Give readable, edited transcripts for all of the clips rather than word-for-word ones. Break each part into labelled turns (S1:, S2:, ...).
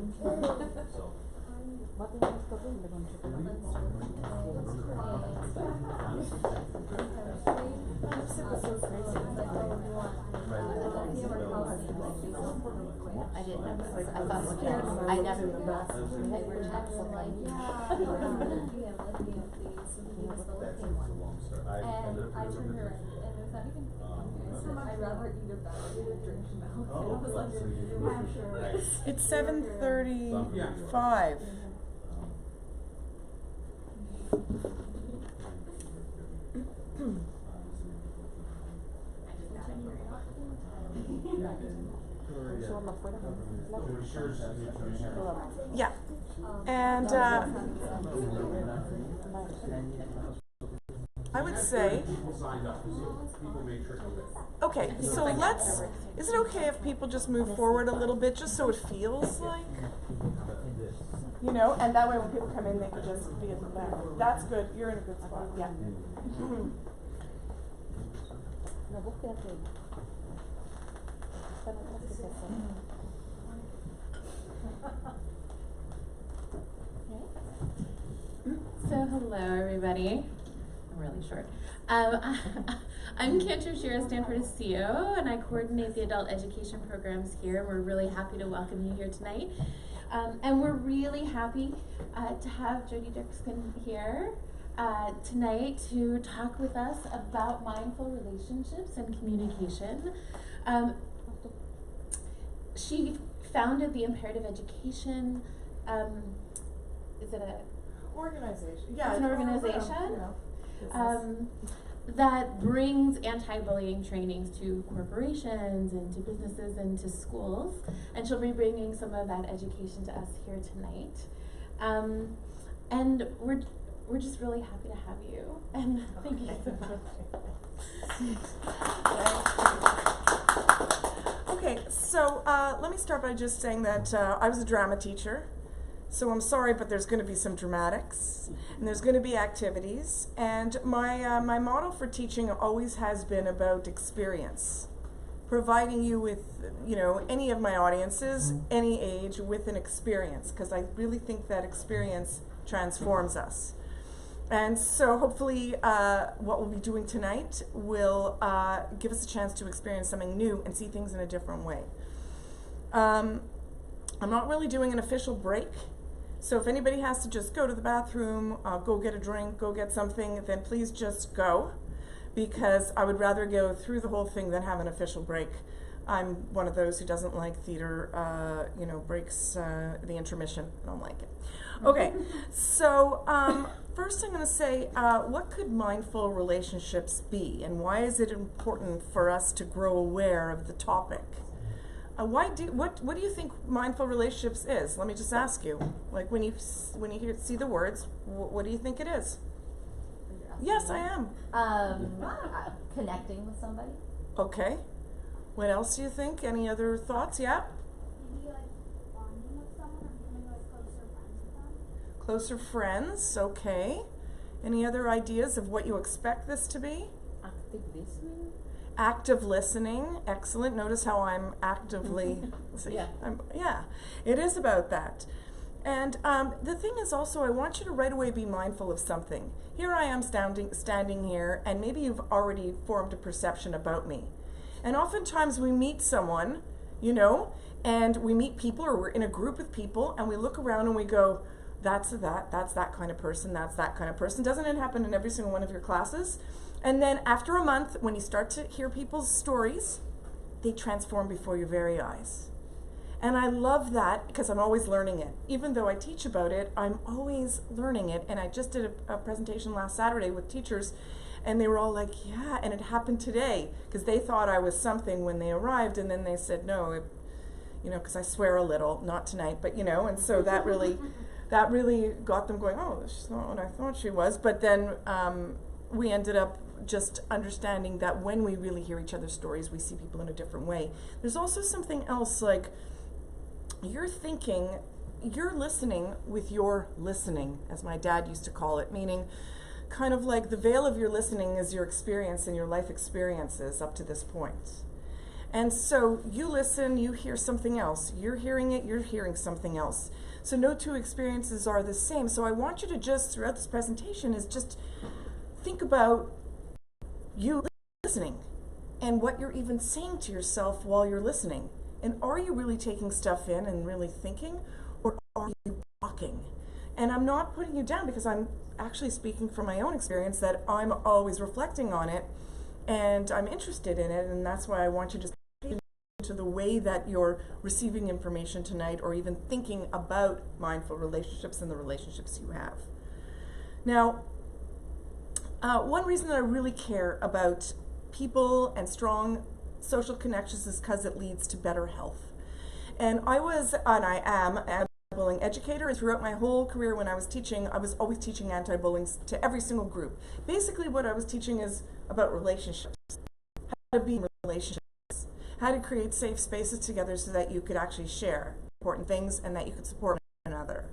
S1: I didn't know. I thought I never
S2: I turned her and is that even I'd rather eat a bag than drink milk. I was like, I'm sure.
S3: It's 7:35. Yeah. And I would say, okay, so is it okay if people just move forward a little bit just so it feels like, you know, and that way when people come in they can just be in the back. That's good, you're in a good spot, yeah.
S4: So hello everybody. I'm really short. I'm Cantor Shira Stanford CEO, and I coordinate the adult education programs here. We're really happy to welcome you here tonight. And we're really happy to have Jody Dirksen here tonight to talk with us about mindful relationships and communication. She founded the Imperative Education, is it a
S3: Organization. Yeah,
S4: it's an organization that brings anti-bullying trainings to corporations and to businesses and to schools, and she'll be bringing some of that education to us here tonight. And we're just really happy to have you, and thank you so much.
S3: Okay, so let me start by just saying that I was a drama teacher. So I'm sorry, but there's going to be some dramatics, and there's going to be activities, and my my model for teaching always has been about experience, providing you with, you know, any of my audiences, any age, with an experience, because I really think that experience transforms us. And so hopefully what we'll be doing tonight will give us a chance to experience something new and see things in a different way. I'm not really doing an official break. So if anybody has to just go to the bathroom, go get a drink, go get something, then please just go, because I would rather go through the whole thing than have an official break. I'm one of those who doesn't like theater, you know, breaks, the intermission. I don't like it. Okay, so first I'm going to say, what could mindful relationships be, and why is it important for us to grow aware of the topic? What do you think mindful relationships is? Let me just ask you. Like when you see the words, what do you think it is? Yes, I am.
S1: Connecting with somebody.
S3: Okay. What else do you think? Any other thoughts? Yeah?
S2: Maybe like bonding with someone or becoming like closer friends with them.
S3: Closer friends, okay. Any other ideas of what you expect this to be?
S1: Active listening.
S3: Active listening, excellent. Notice how I'm actively, yeah, it is about that. And the thing is also, I want you to right away be mindful of something. Here I am standing here, and maybe you've already formed a perception about me. And oftentimes we meet someone, you know, and we meet people, or we're in a group with people, and we look around and we go, that's that kind of person, that's that kind of person. Doesn't it happen in every single one of your classes? And then after a month, when you start to hear people's stories, they transform before your very eyes. And I love that because I'm always learning it. Even though I teach about it, I'm always learning it. And I just did a presentation last Saturday with teachers, and they were all like, yeah, and it happened today, because they thought I was something when they arrived, and then they said, no, you know, because I swear a little, not tonight, but you know, and so that really got them going, oh, she's not what I thought she was. But then we ended up just understanding that when we really hear each other's stories, we see people in a different way. There's also something else, like you're listening with your listening, as my dad used to call it, meaning kind of like the veil of your listening is your experience and your life experiences up to this point. And so you listen, you hear something else. You're hearing it, you're hearing something else. So no two experiences are the same. So I want you to just, throughout this presentation, is just think about you listening and what you're even saying to yourself while you're listening. And are you really taking stuff in and really thinking, or are you talking? And I'm not putting you down, because I'm actually speaking from my own experience, that I'm always reflecting on it and I'm interested in it, and that's why I want you to pay attention to the way that you're receiving information tonight, or even thinking about mindful relationships and the relationships you have. Now, one reason that I really care about people and strong social connections is because it leads to better health. And I am a bullying educator, and throughout my whole career when I was teaching, I was always teaching anti-bullying to every single group. Basically what I was teaching is about relationships, how to be in relationships, how to create safe spaces together so that you could actually share important things and that you could support one another.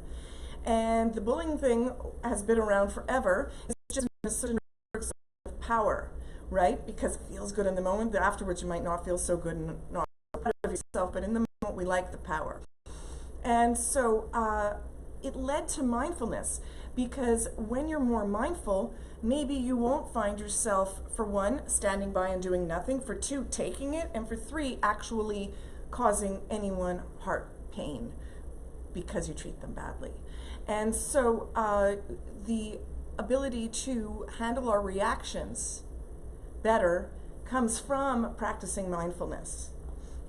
S3: And the bullying thing has been around forever. It's just a certain of power, right? Because it feels good in the moment, but afterwards you might not feel so good and not proud of yourself, but in the moment we like the power. And so it led to mindfulness, because when you're more mindful, maybe you won't find yourself, for one, standing by and doing nothing, for two, taking it, and for three, actually causing anyone heart pain because you treat them badly. And so the ability to handle our reactions better comes from practicing mindfulness.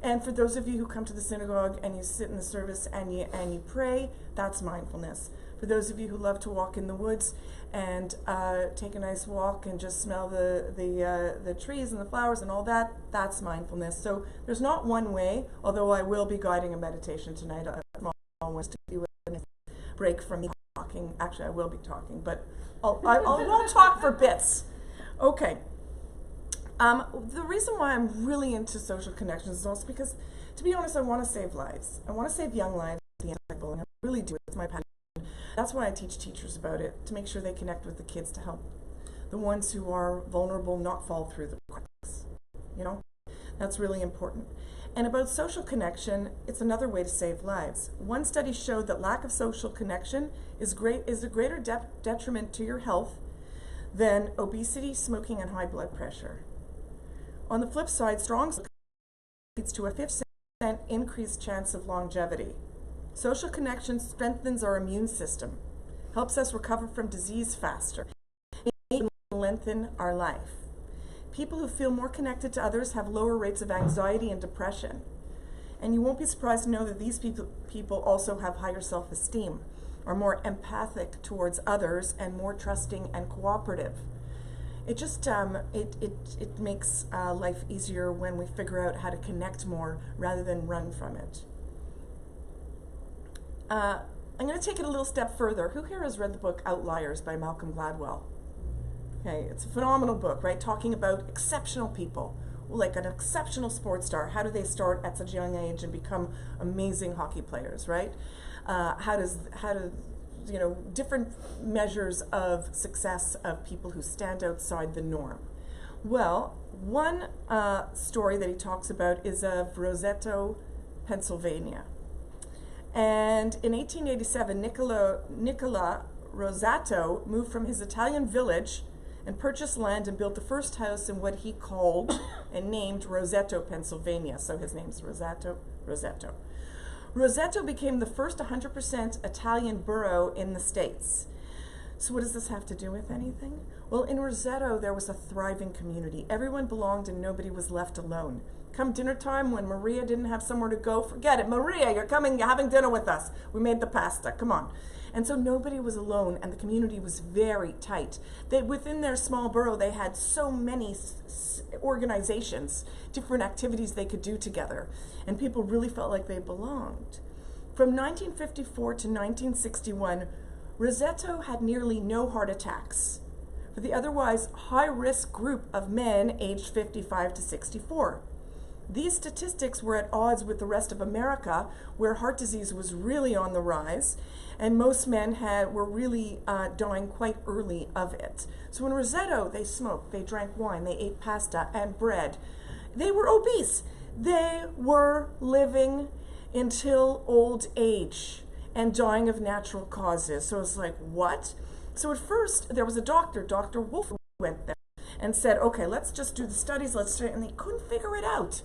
S3: And for those of you who come to the synagogue and you sit in the service and you pray, that's mindfulness. For those of you who love to walk in the woods and take a nice walk and just smell the trees and the flowers and all that, that's mindfulness. So there's not one way, although I will be guiding a meditation tonight. I want to do a break from me talking. Actually, I will be talking, but I won't talk for bits. Okay. The reason why I'm really into social connections is also because, to be honest, I want to save lives. I want to save young lives, the anti-bullying. I really do. It's my passion. That's why I teach teachers about it, to make sure they connect with the kids, to help the ones who are vulnerable not fall through the cracks. You know, that's really important. And about social connection, it's another way to save lives. One study showed that lack of social connection is a greater detriment to your health than obesity, smoking, and high blood pressure. On the flip side, strong social leads to a 50% increased chance of longevity. Social connection strengthens our immune system, helps us recover from disease faster, and lengthen our life. People who feel more connected to others have lower rates of anxiety and depression. And you won't be surprised to know that these people also have higher self-esteem, are more empathic towards others, and more trusting and cooperative. It just, it makes life easier when we figure out how to connect more rather than run from it. I'm going to take it a little step further. Who here has read the book Outliers by Malcolm Gladwell? Okay, it's a phenomenal book, right? Talking about exceptional people, like an exceptional sports star. How do they start at such a young age and become amazing hockey players, right? How do you know, different measures of success of people who stand outside the norm. Well, one story that he talks about is of Roseto, Pennsylvania. And in 1887, Nicola Rosato moved from his Italian village and purchased land and built the first house in what he called and named Roseto, Pennsylvania. So his name's Roseto. Roseto became the first 100% Italian borough in the States. So what does this have to do with anything? Well, in Roseto, there was a thriving community. Everyone belonged and nobody was left alone. Come dinner time, when Maria didn't have somewhere to go, forget it. Maria, you're coming, you're having dinner with us. We made the pasta, come on. And so nobody was alone, and the community was very tight. Within their small borough, they had so many organizations, different activities they could do together, and people really felt like they belonged. From 1954 to 1961, Roseto had nearly no heart attacks for the otherwise high-risk group of men aged 55 to 64. These statistics were at odds with the rest of America, where heart disease was really on the rise, and most men were really dying quite early of it. So in Roseto, they smoked, they drank wine, they ate pasta and bread. They were obese. They were living until old age and dying of natural causes. So it's like, what? So at first, there was a doctor, Dr. Wolf, who went there and said, okay, let's just do the studies, and they couldn't figure it out.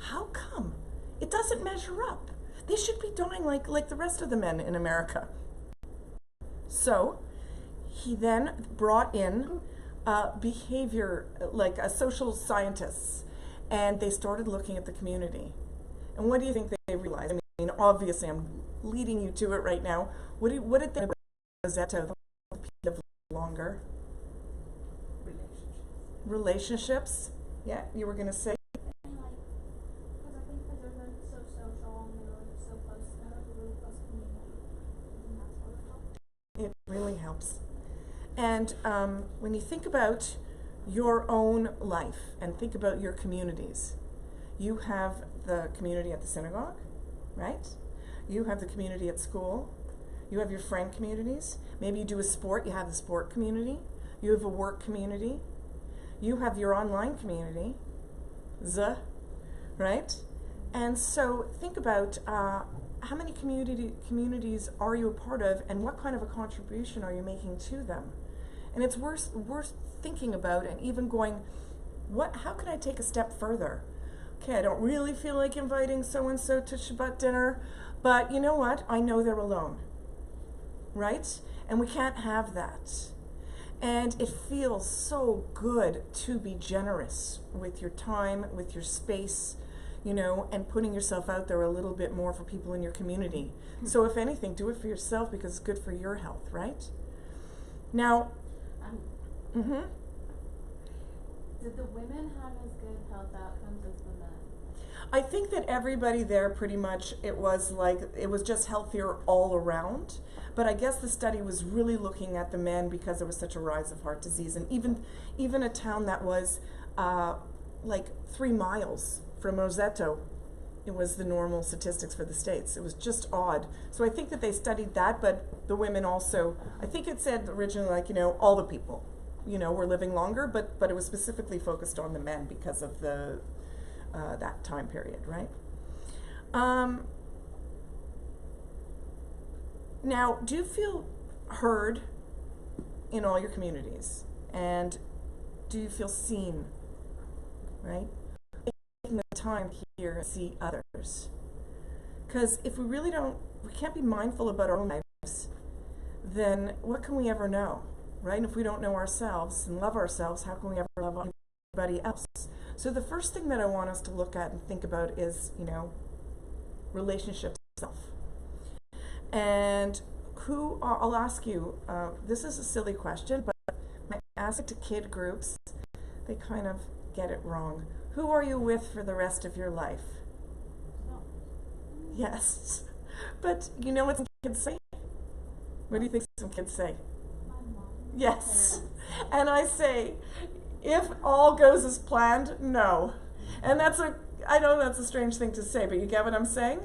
S3: How come? It doesn't measure up. They should be dying like the rest of the men in America. So he then brought in behavior, like social scientists, and they started looking at the community. And what do you think they realized? I mean, obviously, I'm leading you to it right now. What did they Rosetta live longer? Relationships. Yeah, you were going to say.
S2: And like, because I think because they're like so social and they're like so close, a really close community, and that's what it helps.
S3: It really helps. And when you think about your own life and think about your communities, you have the community at the synagogue, right? You have the community at school. You have your friend communities. Maybe you do a sport, you have the sport community. You have a work community. You have your online community, right? And so think about how many communities are you a part of, and what kind of a contribution are you making to them? And it's worth thinking about, and even going, how can I take a step further? Okay, I don't really feel like inviting so-and-so to Shabbat dinner, but you know what? I know they're alone, right? And we can't have that. And it feels so good to be generous with your time, with your space, and putting yourself out there a little bit more for people in your community. So if anything, do it for yourself because it's good for your health, right? Now,
S4: Did the women have as good health outcomes as the men?
S3: I think that everybody there pretty much, it was just healthier all around. But I guess the study was really looking at the men because there was such a rise of heart disease. And even a town that was like 3 miles from Roseto, it was the normal statistics for the States. It was just odd. So I think that they studied that, but the women also, I think it said originally all the people, were living longer, but it was specifically focused on the men because of the that time period, right? Now, do you feel heard in all your communities? And do you feel seen, right? Taking the time here to see others. Because if we really we can't be mindful about our own lives, then what can we ever know, right? And if we don't know ourselves and love ourselves, how can we ever love anybody else? So the first thing that I want us to look at and think about is, relationships itself. And I'll ask you, this is a silly question, but when I ask it to kid groups, they kind of get it wrong. Who are you with for the rest of your life? Yes. But you know what some kids say? What do you think some kids say?
S2: My mom.
S3: Yes. And I say, if all goes as planned, no. And I know that's a strange thing to say, but you get what I'm saying?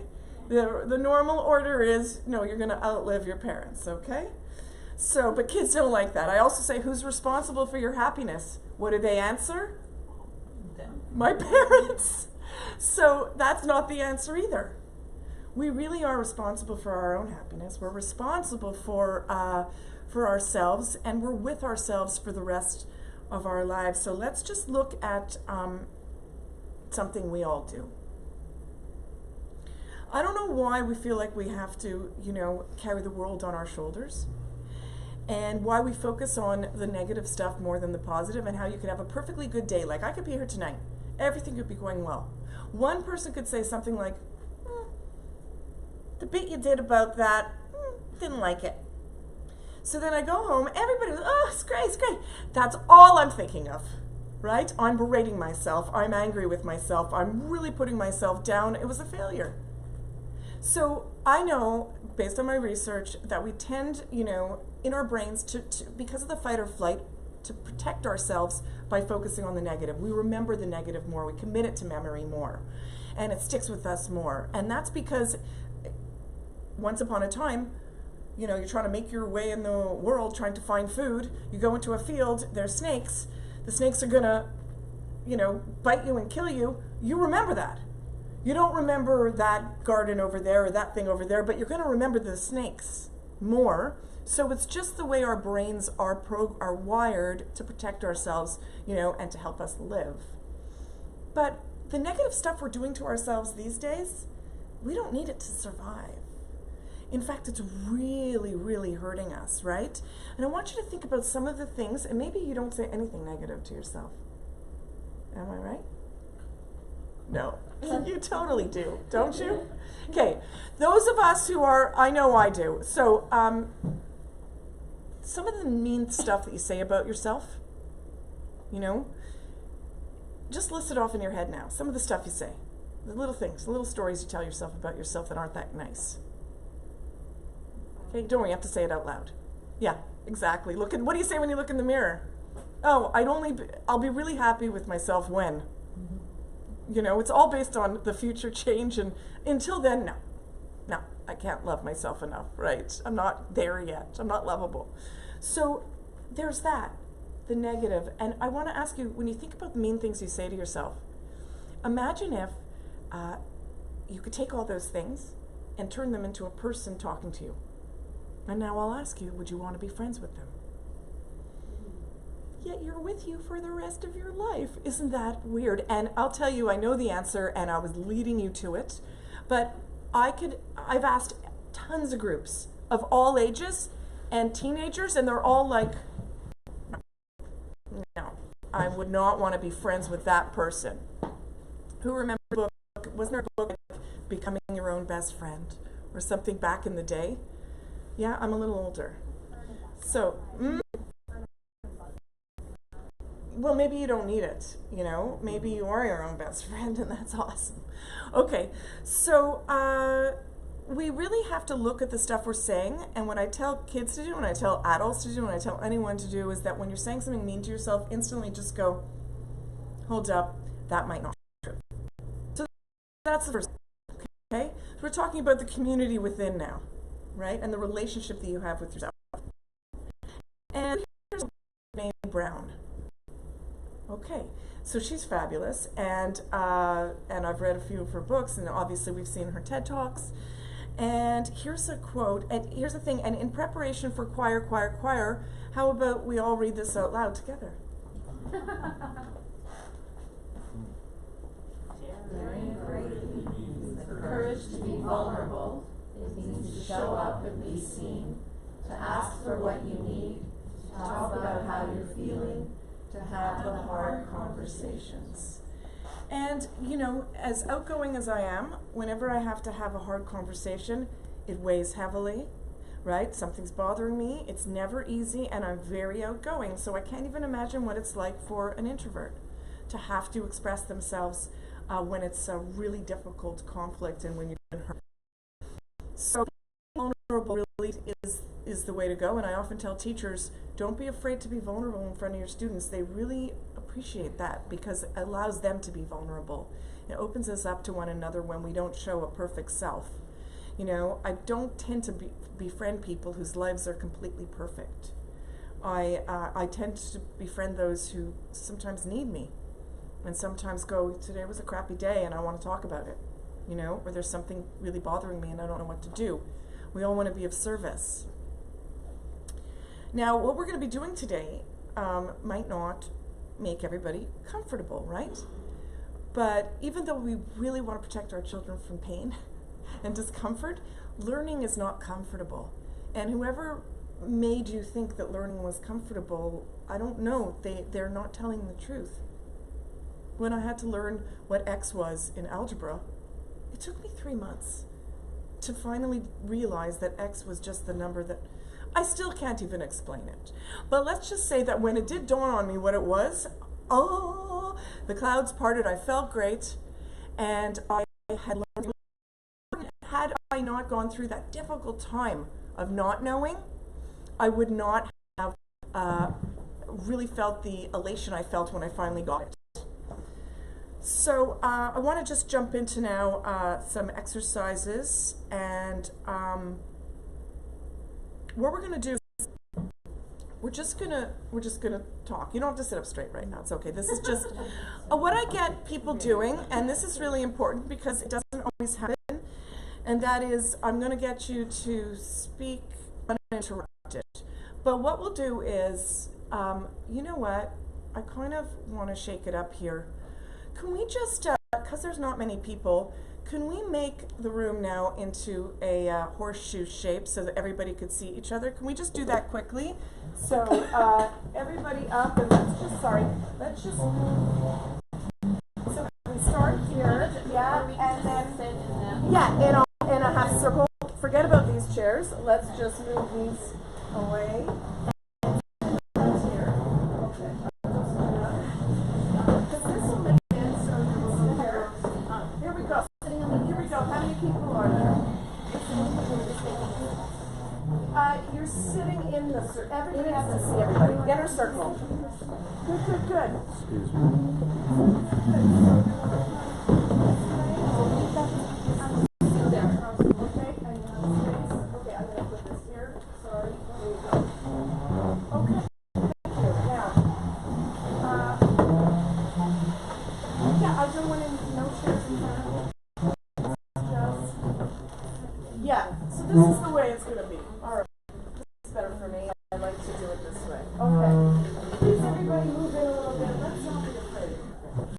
S3: The normal order is, no, you're going to outlive your parents, okay? So, but kids don't like that. I also say, who's responsible for your happiness? What do they answer?
S1: Them.
S3: My parents. So that's not the answer either. We really are responsible for our own happiness. We're responsible for ourselves, and we're with ourselves for the rest of our lives. So let's just look at something we all do. I don't know why we feel like we have to, carry the world on our shoulders, and why we focus on the negative stuff more than the positive, and how you could have a perfectly good day. Like, I could be here tonight. Everything could be going well. One person could say something like, the bit you did about that, didn't like it. So then I go home, everybody goes, oh, it's great, it's great. That's all I'm thinking of, right? I'm berating myself. I'm angry with myself. I'm really putting myself down. It was a failure. So I know, based on my research, that we tend, in our brains to because of the fight or flight, to protect ourselves by focusing on the negative. We remember the negative more. We commit it to memory more. And it sticks with us more. And that's because once upon a time, you're trying to make your way in the world, trying to find food. You go into a field, there's snakes. The snakes are gonna, bite you and kill you. You remember that. You don't remember that garden over there or that thing over there, but you're going to remember the snakes more. So it's just the way our brains are wired to protect ourselves, you know, and to help us live. But the negative stuff we're doing to ourselves these days, we don't need it to survive. In fact, it's really, really hurting us, right? And I want you to think about some of the things, and maybe you don't say anything negative to yourself. Am I right? No, you totally do, don't you? Okay, those of us who are, I know I do. So, some of the mean stuff that you say about yourself, you know, just list it off in your head now. Some of the stuff you say, the little things, the little stories you tell yourself about yourself that aren't that nice. Okay, don't worry, you have to say it out loud. Yeah, exactly. What do you say when you look in the mirror? Oh, I'll be really happy with myself when. Mm-hmm. You know, it's all based on the future change, and until then, no, I can't love myself enough, right? I'm not there yet. I'm not lovable. So there's that, the negative. And I want to ask you, when you think about the mean things you say to yourself, imagine if you could take all those things and turn them into a person talking to you. And now I'll ask you, would you want to be friends with them? Yet you're with you for the rest of your life. Isn't that weird? And I'll tell you, I know the answer, and I was leading you to it, but I've asked tons of groups of all ages and teenagers, and they're all like, no, I would not want to be friends with that person. Who remembers the book? Wasn't there a book like Becoming Your Own Best Friend or something back in the day? Yeah, I'm a little older. So, well, maybe you don't need it, you know? Maybe you are your own best friend, and that's awesome. Okay, so we really have to look at the stuff we're saying, and what I tell kids to do, when I tell adults to do, when I tell anyone to do, is that when you're saying something mean to yourself, instantly just go, hold up, that might not be true. So that's the first, okay? So we're talking about the community within now, right? And the relationship that you have with yourself. And here's Brene Brown. Okay, so she's fabulous, and I've read a few of her books, and obviously we've seen her TED Talks. And here's a quote, and here's the thing, and in preparation for choir, how about we all read this out loud together?
S1: Daring greatly, the courage to be vulnerable. It means to show up and be seen, to ask for what you need, to talk about how you're feeling, to have the hard conversations.
S3: And, you know, as outgoing as I am, whenever I have to have a hard conversation, it weighs heavily, right? Something's bothering me. It's never easy, and I'm very outgoing, so I can't even imagine what it's like for an introvert to have to express themselves when it's a really difficult conflict and when you've been hurt. So vulnerable really is the way to go, and I often tell teachers, don't be afraid to be vulnerable in front of your students. They really appreciate that because it allows them to be vulnerable. It opens us up to one another when we don't show a perfect self. You know, I don't tend to befriend people whose lives are completely perfect. I tend to befriend those who sometimes need me and sometimes go, today was a crappy day and I want to talk about it, you know, or there's something really bothering me and I don't know what to do. We all want to be of service. Now, what we're going to be doing today might not make everybody comfortable, right? But even though we really want to protect our children from pain and discomfort, learning is not comfortable. And whoever made you think that learning was comfortable, I don't know, they're not telling the truth. When I had to learn what X was in algebra, it took me 3 months to finally realize that X was just the number that I still can't even explain it. But let's just say that when it did dawn on me what it was, oh, the clouds parted, I felt great, and I had learned. Had I not gone through that difficult time of not knowing, I would not have really felt the elation I felt when I finally got it. So I want to just jump into now some exercises, and what we're going to do, we're just gonna talk. You don't have to sit up straight right now. It's okay. This is just what I get people doing, and this is really important because it doesn't always happen. And that is, I'm gonna get you to speak uninterrupted. But what we'll do is, you know what? I kind of want to shake it up here. Can we just, because there's not many people, can we make the room now into a horseshoe shape so that everybody could see each other? Can we just do that quickly? So everybody up, and let's just move. So we start here, and then, in a half circle. Forget about these chairs. Let's just move these away. You're sitting in the circle. Everybody has to see everybody. Inner circle. Good.
S5: Excuse me.
S3: Okay, I'm going to put this here. Sorry. There you go. Okay. Thank you. Now, I don't want any no chairs in front of me. So this is the way it's going to be. All right. This is better for me. I like to do it this way. Okay. Please, everybody move in